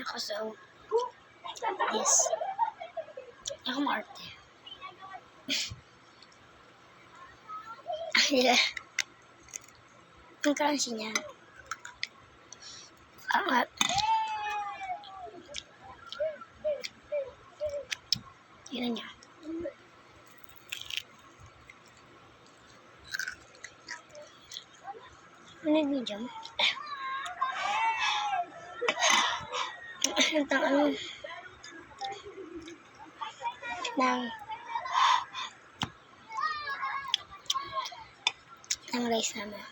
ako, so yes. Ako maarte. Yeah. Ang crunchy niya. Angat. Yun niya. Ano yung medium? Ito ano? Ng rice namin.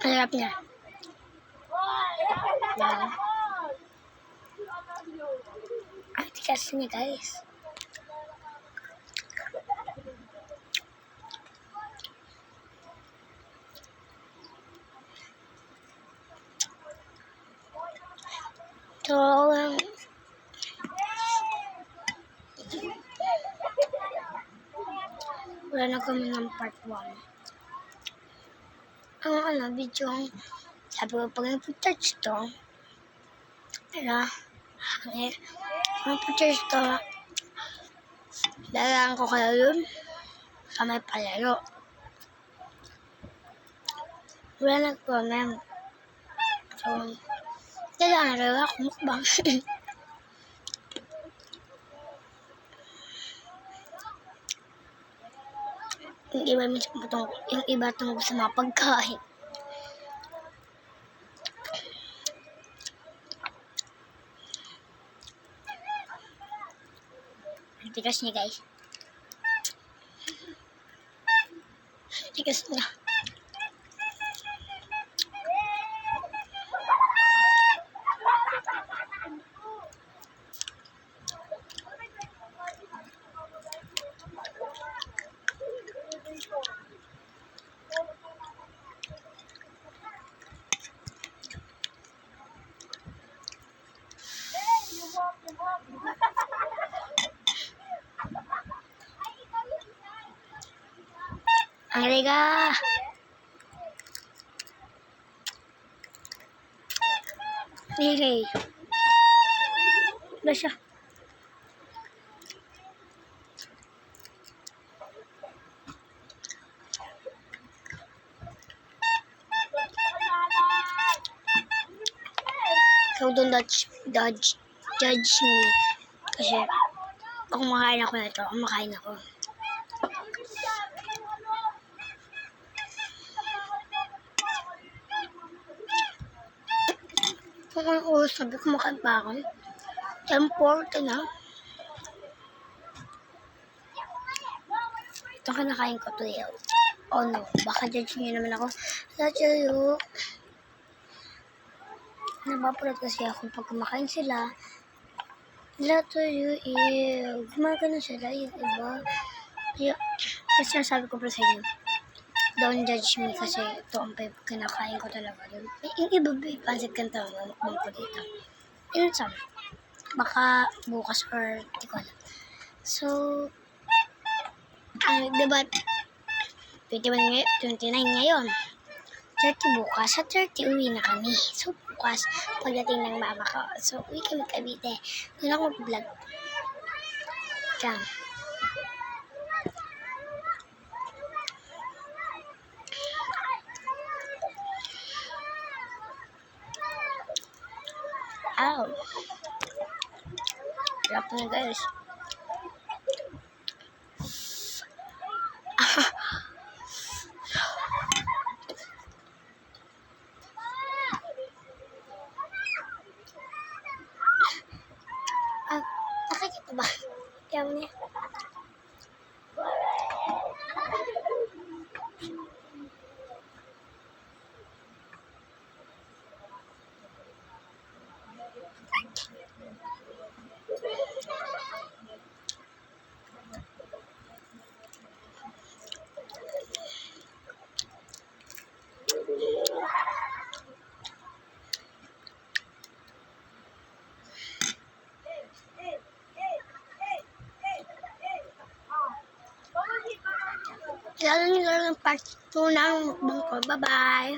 Ang harap niya. Wow. Ang tikas niya, guys. So, wala na kami ng part 1. Ang video, sabi ko pag nag-touch to, nag-touch to, lalaan ko kayo yun sa may palaro. Wala nag-comment. So, lalaan na rin ako mukbang. Yung iba tungkol sa mga pagkain. Ang tigas niya, guys. Tigas niya. Ang liga! Ligay. Ba siya? So, don't judge me. Kasi, kung makain ako na ito, makain ako. Kung ano oras sabi ko makain pa ako. 10:40 na. Ito kinakain ko to yun. Oh no, baka judge nyo naman ako. Love you. Nabapulat kasi ako pag kumakain sila. Love you. Kumakain na sila. Yung iba. Kasi sabi ko pa sa inyo. Don't judge me kasi ito ang kinakain ko talaga. Yung iba pansit kanta mukbang ko dito. Yun sabi. Baka bukas or di ko alam. So, diba 29 ngayon. 30 bukas. Sa 30 uwi na kami. So, bukas pagdating ng mama ko. So, uwi kami Cavite. Doon ako mag-vlog. Diyan. Ow. Sarap na, guys. Nakikita ba? Kaya mo niya. Kaya nyo lang ng part 2 ng mukbang ko. Bye-bye!